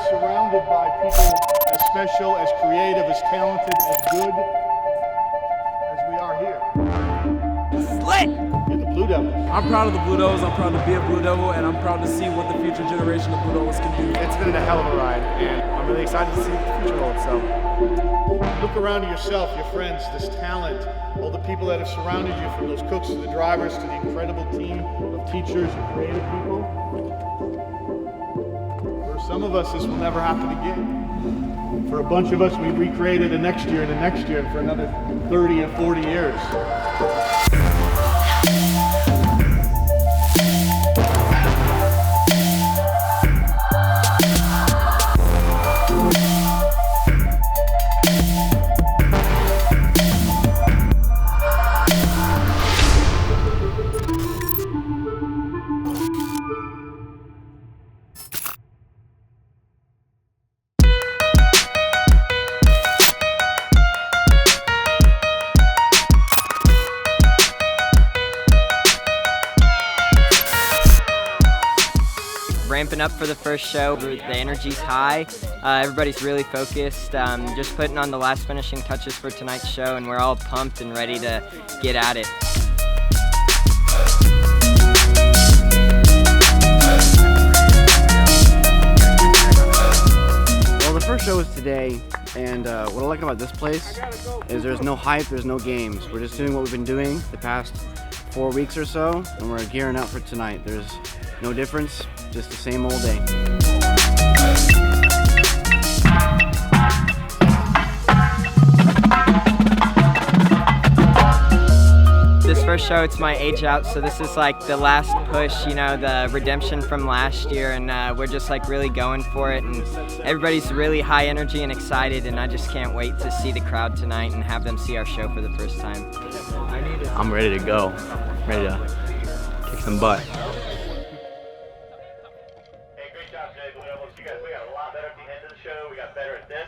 surrounded by people as special, as creative, as talented, as good as we are here. Lit! You're the Blue Devils. I'm proud of the Blue Devils, I'm proud to be a Blue Devil, and I'm proud to see what the future generation of Blue Devils can do. It's been a hell of a ride, and I'm really excited to see what the future holds. So, look around at yourself, your friends, this talent, all the people that have surrounded you, from those cooks to the drivers to the incredible team of teachers and creative people. For some of us, this will never happen again. For a bunch of us, we recreated the next year and the next year, and for another 30 and 40 years. Ramping up for the first show, the energy's high, everybody's really focused, just putting on the last finishing touches for tonight's show, and we're all pumped and ready to get at it. Well, the first show is today, and what I like about this place is there's no hype, there's no games. We're just doing what we've been doing the past 4 weeks or so, and we're gearing up for tonight. There's no difference, just the same old day. This first show, it's my age out, so this is like the last push, you know, the redemption from last year, and we're just like really going for it, and everybody's really high energy and excited, and I just can't wait to see the crowd tonight and have them see our show for the first time. I'm ready to go, ready to kick some butt. We got a lot better at the end of the show. We got better at this.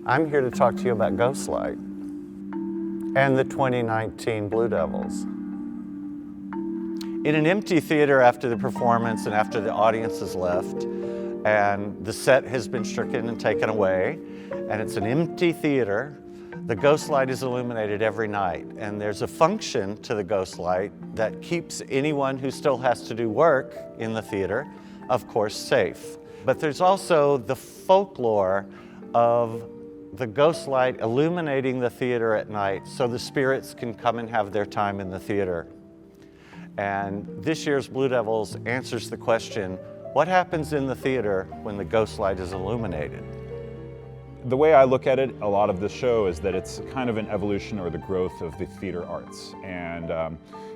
I'm here to talk to you about Ghostlight and the 2019 Blue Devils. In an empty theater after the performance and after the audience has left and the set has been stricken and taken away, and it's an empty theater, the Ghostlight is illuminated every night, and there's a function to the Ghostlight that keeps anyone who still has to do work in the theater, of course, safe. But there's also the folklore of the Ghostlight illuminating the theater at night so the spirits can come and have their time in the theater. And this year's Blue Devils answers the question, what happens in the theater when the Ghostlight is illuminated? The way I look at it, a lot of this show is that it's kind of an evolution or the growth of the theater arts. And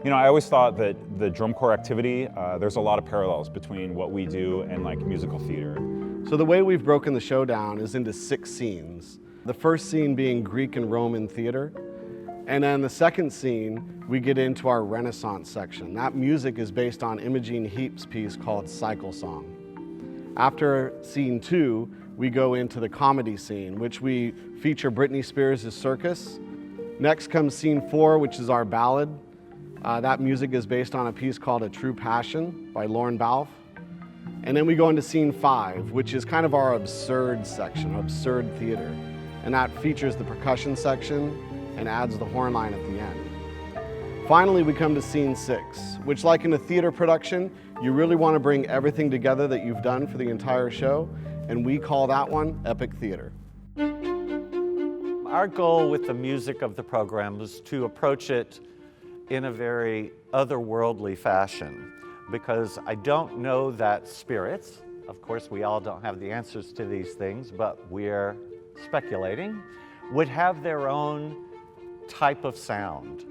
you know, I always thought that the drum corps activity, there's a lot of parallels between what we do and like musical theater. So the way we've broken the show down is into 6 scenes. The first scene being Greek and Roman theater. And then the second scene, we get into our Renaissance section. That music is based on Imogen Heap's piece called Cycle Song. After scene 2, we go into the comedy scene, which we feature Britney Spears' Circus. Next comes scene 4, which is our ballad. That music is based on a piece called A True Passion by Lorne Balfe. And then we go into scene 5, which is kind of our absurd section, absurd theater. And that features the percussion section and adds the horn line at the end. Finally, we come to scene 6, which, like in a theater production, you really want to bring everything together that you've done for the entire show, and we call that one epic theater. Our goal with the music of the program was to approach it in a very otherworldly fashion, because I don't know that spirits, of course we all don't have the answers to these things, but we're speculating, would have their own type of sound.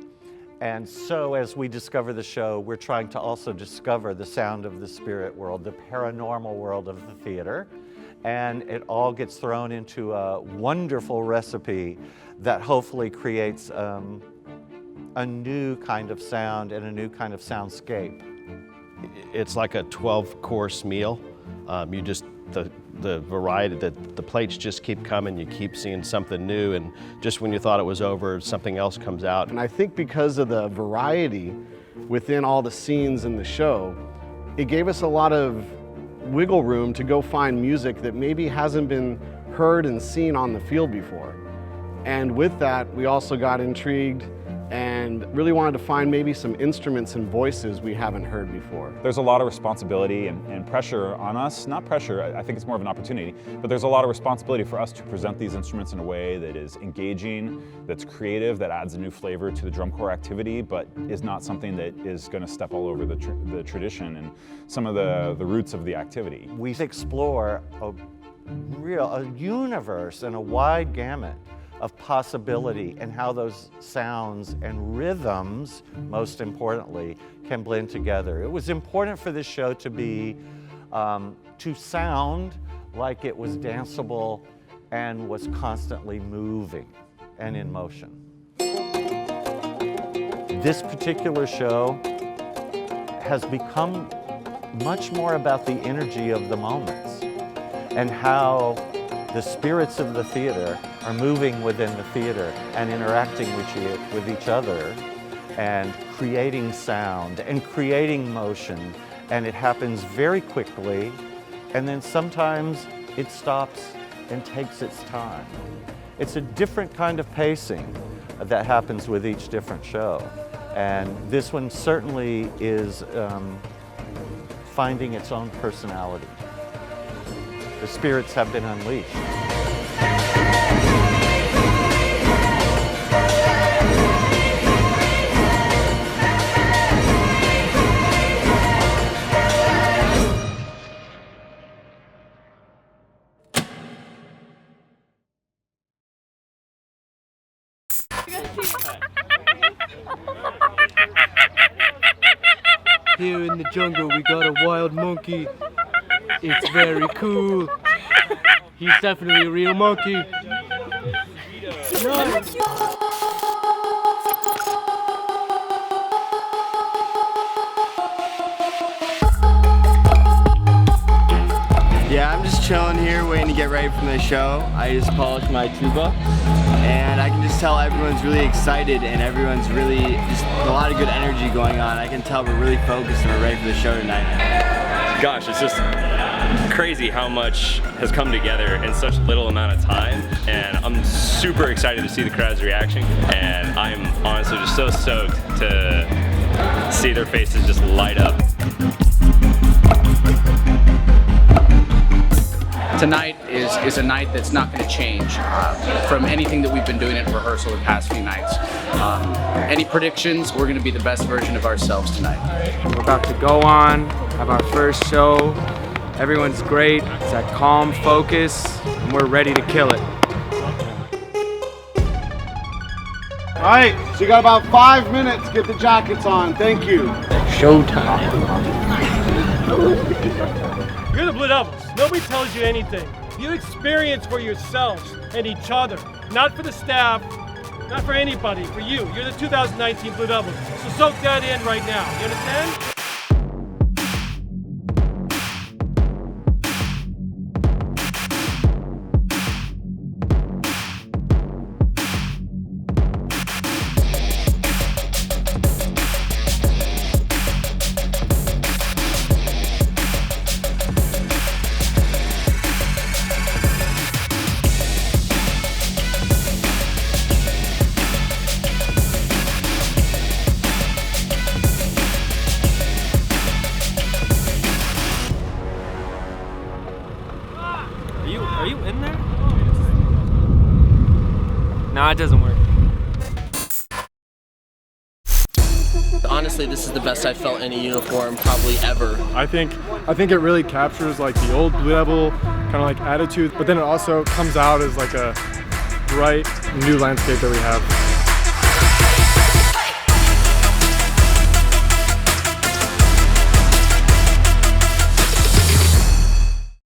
And so as we discover the show, we're trying to also discover the sound of the spirit world, the paranormal world of the theater. And it all gets thrown into a wonderful recipe that hopefully creates a new kind of sound and a new kind of soundscape. It's like a 12-course meal. The variety, the plates just keep coming, you keep seeing something new, and just when you thought it was over, something else comes out. And I think because of the variety within all the scenes in the show, it gave us a lot of wiggle room to go find music that maybe hasn't been heard and seen on the field before. And with that, we also got intrigued and really wanted to find maybe some instruments and voices we haven't heard before. There's a lot of responsibility and pressure on us. Not pressure, I think it's more of an opportunity, but there's a lot of responsibility for us to present these instruments in a way that is engaging, that's creative, that adds a new flavor to the drum corps activity, but is not something that is going to step all over the tradition and some of the roots of the activity. We explore a universe and a wide gamut of possibility and how those sounds and rhythms, most importantly, can blend together. It was important for this show to be, to sound like it was danceable and was constantly moving and in motion. This particular show has become much more about the energy of the moments and how the spirits of the theater are moving within the theater and interacting with each other and creating sound and creating motion. And it happens very quickly, and then sometimes it stops and takes its time. It's a different kind of pacing that happens with each different show. And this one certainly is finding its own personality. The spirits have been unleashed. Here in the jungle we got a wild monkey. It's very cool. He's definitely a real monkey. Nice. Yeah, I'm just chilling here waiting to get ready for the show. I just polished my tuba and I can just tell everyone's really excited and everyone's really just a lot of good energy going on. I can tell we're really focused and we're ready for the show tonight. Gosh, it's just crazy how much has come together in such little amount of time, and I'm super excited to see the crowd's reaction, and I'm honestly just so stoked to see their faces just light up. Tonight is a night that's not going to change from anything that we've been doing in rehearsal the past few nights. Any predictions? We're going to be the best version of ourselves tonight. We're about to go on, have our first show. Everyone's great. It's that calm focus, and we're ready to kill it. All right, so you got about 5 minutes. Get the jackets on. Thank you. Showtime. You're the Blue Devils. Nobody tells you anything. You experience for yourselves and each other, not for the staff, not for anybody, for you. You're the 2019 Blue Devils. So soak that in right now. You understand? No, it doesn't work. Honestly, this is the best I've felt in a uniform probably ever. I think it really captures like the old Blue Devil kind of like attitude, but then it also comes out as like a bright new landscape that we have.